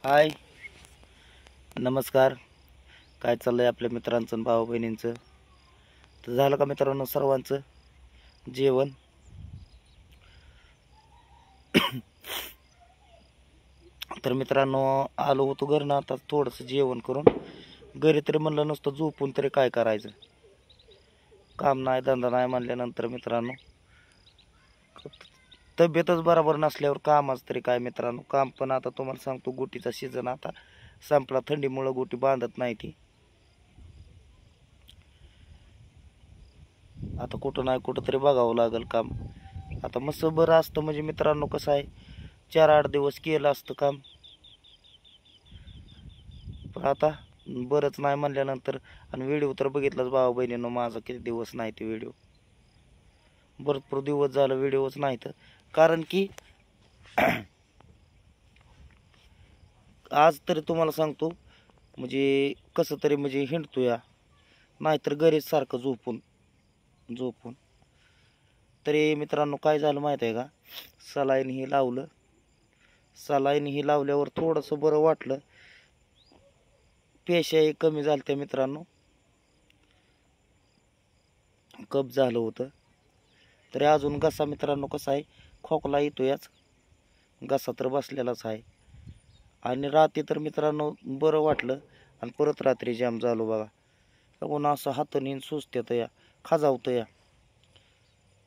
हाय, नमस्कार. काय चाललंय आपल्या मित्रांचं आणि भाऊ बहिणींचं? तर झालं का मित्रांनो सर्वांचं जेवण? तर मित्रांनो आलो होतो घरनं आता थोडंसं जेवण करून. घरी तरी म्हणलं नसतं झोपून तरी काय करायचं, काम नाही धंदा नाही म्हणल्यानंतर मित्रांनो तब्येतच बरोबर नसल्यावर कामाच तरी काय मित्रांनो. काम पण आता तुम्हाला सांगतो, गोटीचा सीझन आता संपला, थंडीमुळं गोटी बांधत नाही ती. आता कुठं नाही कुठं तरी बघावं लागेल काम. आता मस्त बरं असतं म्हणजे मित्रांनो, कसं आहे 4-8 दिवस केलं असतं काम, पण आता बरंच नाही म्हणल्यानंतर. आणि व्हिडिओ तर बघितलाच भाऊ बहिणीनं माझा, किती दिवस नाही ते व्हिडिओ, भरपूर दिवस झालं व्हिडिओच नाही. तर कारण की आज तरी तुम्हाला सांगतो म्हणजे कसं तरी म्हणजे हिंडतो या, नाहीतर घरीच सारखं झोपून झोपून. तरी मित्रांनो काय झालं माहिती आहे का, सलाईन ही लावलं. सलाईन ही लावल्यावर थोडंसं बरं वाटलं, पेशाही कमी झालत्या मित्रांनो, कप झालं होतं. तरी अजून घसा मित्रांनो कसा आहे, खोकला येतो याच, घसा तर बसलेलाच आहे. आणि रात्री तर मित्रांनो बरं वाटलं, आणि परत रात्री जाम झालो बघा. बघून असं हाताने सुचत्यात या, खाजावतं या,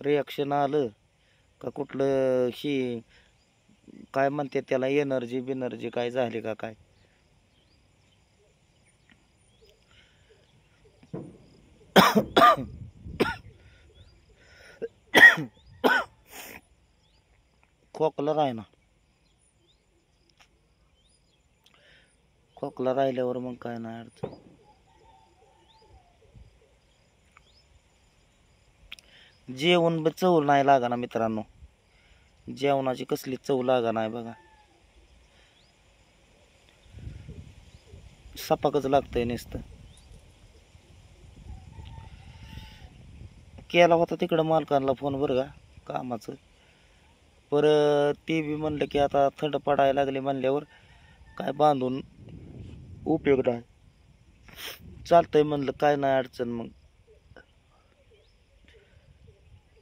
रिॲक्शन आलं का कुठलं ही काय म्हणते त्याला, एनर्जी बिनर्जी काय झाली का काय. खोकला राहिना, खोकला राहिल्यावर मग काय नाही अडचण. जेवण चव नाही लागा ना मित्रांनो, जेवणाची कसली चव लागा नाही बघा, सपाकच लागतंय नुसतं. केला होता तिकडं मालकांना फोन बरं का कामाचं, परत ते बी म्हणलं की आता थंड पडायला लागले म्हणल्यावर काय बांधून उपयोग नाही, चालतंय म्हणलं, काय नाही अडचण. मग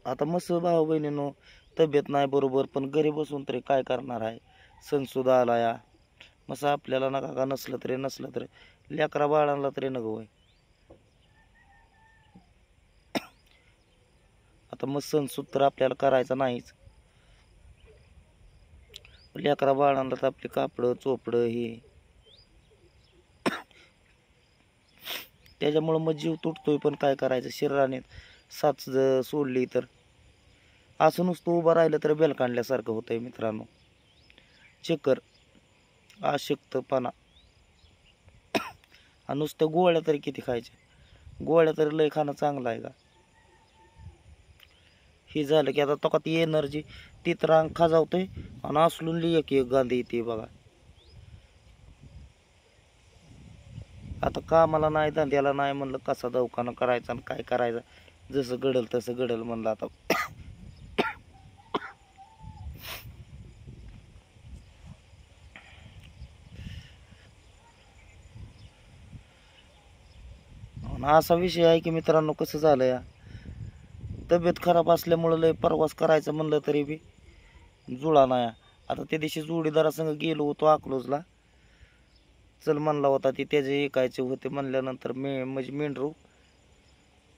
आता मस्त भाऊ बहिणीनो, तब्येत नाही बरोबर, पण घरी बसून तरी काय करणार आहे. सण सुद्धा आला या, मस्त आपल्याला नका का नसलं तरी लेकरा बाळांना तरी नको होय. आता मग सणसूद तर आपल्याला करायचा नाहीच, लेकरा बाळांना तर आपले कापडं चोपडं हे, त्याच्यामुळं मग जीव तुटतोय. पण काय करायचं, शरीराने साथ सोडली तर असं नुसतं उभं राहिलं तर बेल काढल्यासारखं होतंय मित्रांनो. चक्कर, अशक्तपणा. आणि नुसतं गोळ्या तरी किती खायच्या, गोळ्या तरी लय खाणं चांगलं आहे का. हे झालं की आता तो ती एनर्जी ती तर अंग खाजावतंय, आणि असलून एक एक गांधी येते बघा. आता कामाला नाही धंद्याला नाही म्हणलं, कसा दवाखाना करायचा आणि काय करायचं, जसं घडल तसं घडल म्हणलं आता. असा विषय आहे की मित्रांनो, कसं झालं या, तब्येत खराब असल्यामुळं लय प्रवास करायचं म्हणलं तरी बी जुळा नाही. आता त्या दिवशी जोडीदारासंग गेलो होतो अकलूजला, चल म्हणला होता ती त्याचे ऐकायचे होते म्हणल्यानंतर म्हणजे मेंढरू.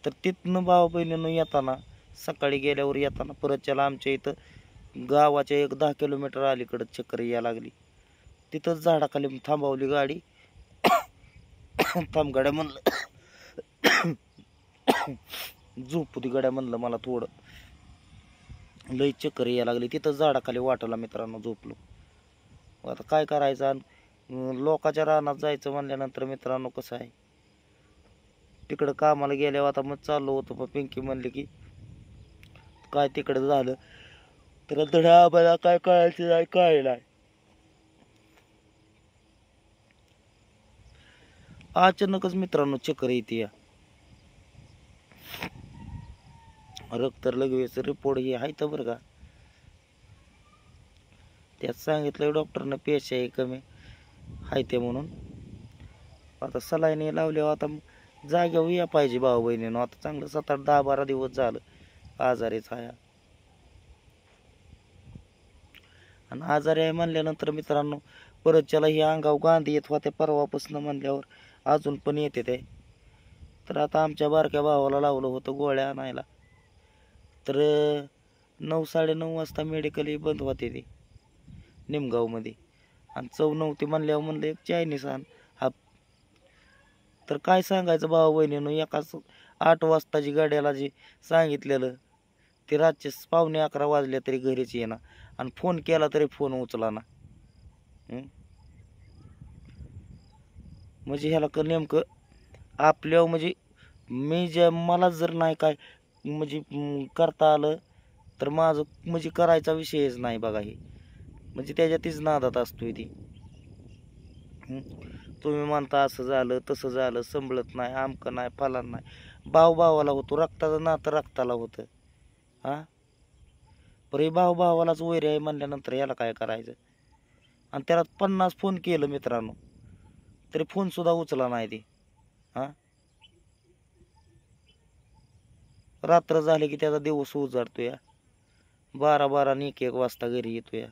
तर तिथनं भाऊ बहिणीनं येताना, सकाळी गेल्यावर येताना परतच्याला आमच्या इथं गावाच्या 1-10 किलोमीटर अलीकडं चक्कर यायला लागली. तिथंच झाडाखाली थांबवली गाडी. थांब गाड्या म्हणलं, झोपू ती गाड्या म्हणलं, मला थोडं लई चक्कर यायला लागली. तिथं झाडाखाली वाटला मित्रांनो झोपलो. आता काय करायचं, लोकांच्या रानात जायचं म्हणल्यानंतर मित्रांनो कसं आहे, तिकडं कामाला गेल्यावर आता मग चाललो होतो, पण पिंकी म्हणली की काय तिकडं झालं तर धडा आम्हाला काय कळायचं नाही, काय नाही. अचानकच मित्रांनो चक्कर येते या, रक्त लगवेच रिपोर्ट हे आहे तर बरं का. त्यात सांगितलं डॉक्टरनं पेशा आहे कमी, हाय ते म्हणून आता सलाईने लावल्यावर आता जाग्यावर या पाहिजे भाऊ बहिणीनं. आता चांगलं 7-8 10-12 दिवस झालं आजारीच आहे. आणि आजारी आहे म्हणल्यानंतर मित्रांनो परत त्याला ही अंगावर गांधी येत होत्या परवापासून म्हणल्यावर अजून पण येते ते. तर आता आमच्या बारक्या भावाला लावलं होतं गोळ्या आणायला. तर 9-9:30 वाजता मेडिकल बंद होते ते निमगावमध्ये. आणि चव नव्हती म्हणल्यावर म्हणलं एक चायनीज आण. हा तर काय सांगायचं भाऊ बहिणीनं, एकाच 8 वाजताची गाड्याला जे सांगितलेलं ते रातचे 11:15 वाजले तरी घरीच येणार. आणि फोन केला तरी फोन उचला ना. म्हणजे ह्याला नेमकं आपल्या म्हणजे मी जे मला जर नाही काय म्हणजे करता आलं तर माझं म्हणजे करायचा विषयच नाही बघा. हे म्हणजे त्याच्यातच नादात असतोय ती. तुम्ही म्हणता असं झालं तसं झालं, संभळत नाही, आमकं नाही, फलान नाही. भाऊ भावाला होतो, रक्ताचं नातं रक्ताला होतं. हा पर हे भाऊ भावालाच वैर आहे म्हणल्यानंतर याला काय करायचं. आणि त्याला 50 फोन केलं मित्रांनो तरी फोन सुद्धा उचला नाही ते. हा रात्र झाली की त्याचा दिवस उजाडतो या. 12-12 आणि 1-1 वाजता घरी येतो या.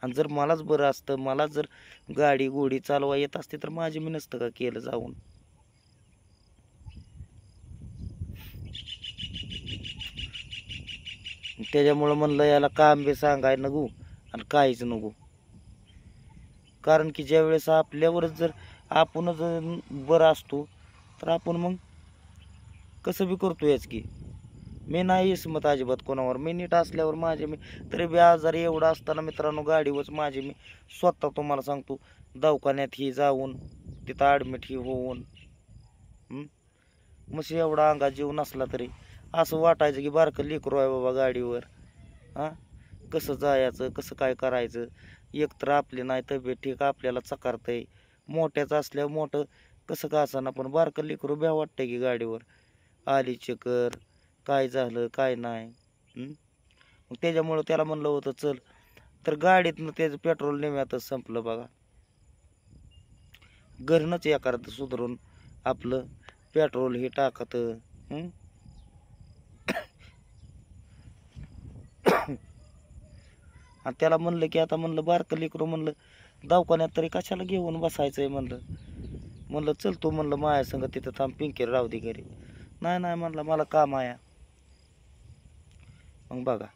आणि जर मलाच बरं असतं, मला जर गाडी गोडी चालवा येत असते तर माझी मी नसतं का केलं जाऊन. त्याच्यामुळं म्हणलं याला काम बी सांगाय नको आणि काहीच नको. कारण की ज्या वेळेस आपल्यावरच जर आपणच बरं असतो तर आपण मग कसं बी करतो याच की. मी नाही इसमत अजिबात कोणावर. मी नीट असल्यावर माझे मी तरी बी आजारी एवढा असताना मित्रांनो गाडीवरच माझे मी स्वतः तुम्हाला सांगतो दवाखान्यात ही जाऊन तिथं ॲडमिट ही होऊन मग एवढा अंगात जीव नसला तरी असं वाटायचं की बारकं लेकरू आहे बाबा गाडीवर. हां कसं जायचं कसं काय करायचं. एकतर आपली नाही तब्येत ठीक आपल्याला चकारतंय. मोठ्याचं असल्यावर मोठं कसं का असं ना पण बारकं लेकरू भ्या वाटतंय की गाडीवर आली चक्कर काय झालं काय नाही. मग त्याच्यामुळं त्याला म्हणलं होतं चल तर गाडीतनं त्याचं पेट्रोल निम्यातच संपलं बघा. घरनंच एखादं सुधारून आपलं पेट्रोल हे टाकत. आणि त्याला म्हणलं की आता म्हणलं बारकं लेकरू म्हणलं दवाखान्यात तरी कशाला घेऊन बसायचंय म्हणलं चल तू म्हणलं माया संग तिथं थांब पिंकीर राहू दे घरी. नाही म्हणलं मला काम आहे. मग बघा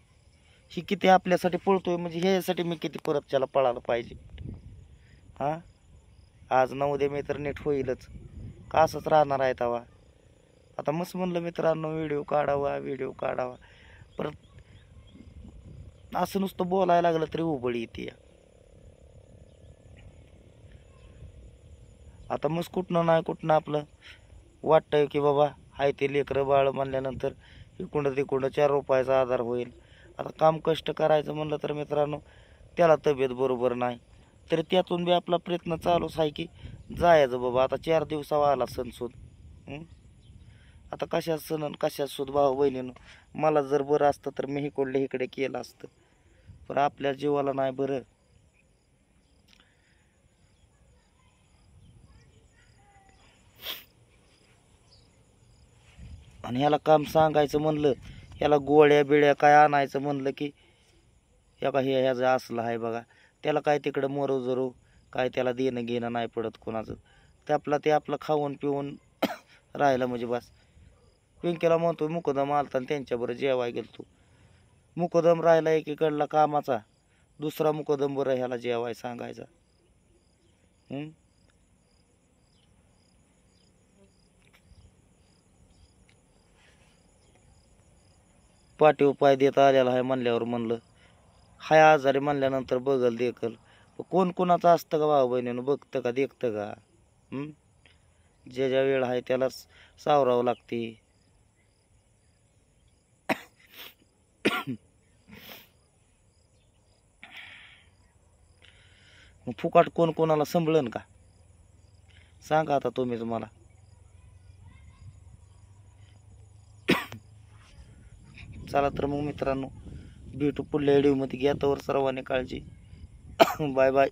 ही किती आपल्यासाठी पळतोय म्हणजे ह्यासाठी मी किती परत त्याला पळायला पाहिजे. हा आज ना उद्या मी तर नीट होईलच का असंच राहणार आहे तवा. आता मस्त म्हणलं मित्रांनो व्हिडिओ काढावा परत असं नुसतं बोलायला लागलं तरी उबळी येते. आता मस्त कुठनं आपलं वाटतंय की बाबा हाय ते लेकरं बाळ म्हणल्यानंतर इकडं तिकडं 4 रुपयाचा आधार होईल. आता काम कष्ट करायचं म्हणलं तर मित्रांनो त्याला तब्येत बरोबर नाही तरी त्यातून बी आपला प्रयत्न चालूच आहे की जायचं बाबा. आता 4 दिवसावा आला सणसूद. आता कशाच सण आणि कशाच सुद भाऊ बहिणीनं. मला जर बरं असतं तर मी इकडे केलं असतं पण आपल्या जीवाला नाही बरं. आणि ह्याला काम सांगायचं म्हणलं ह्याला गोळ्या बिळ्या काय आणायचं म्हणलं की ह्याचं असलं आहे बघा. त्याला काय तिकडं मरो जरो काय त्याला देणं घेणं नाही पडत कोणाचं. ते आपलं खाऊन पिऊन राहिलं म्हणजे बस. पिंकीला म्हणतो मुकदम आलता आणि त्यांच्याबरोबर जेवाय गेलतो. मुकदम राहिला एकीकडला कामाचा दुसरा मुकदम बरं ह्याला जेवाय सांगायचा. पाठीव पाय देत आलेला आहे म्हणल्यावर म्हणलं हाय आजारी म्हणल्यानंतर बघल देखल. कोण कोणाचं असतं का भाऊ बहिणीनं बघतं का देखतं का. ज्या वेळ आहे त्याला सावरावं लागते. मग फुकाट कोण कोणाला संभळन का सांगा आता तुम्हीच मला. चला तर मग मित्रांनो भेटू पुढल्या व्हिडिओमध्ये. घ्या तोवर सर्वांनी काळजी. Bye bye.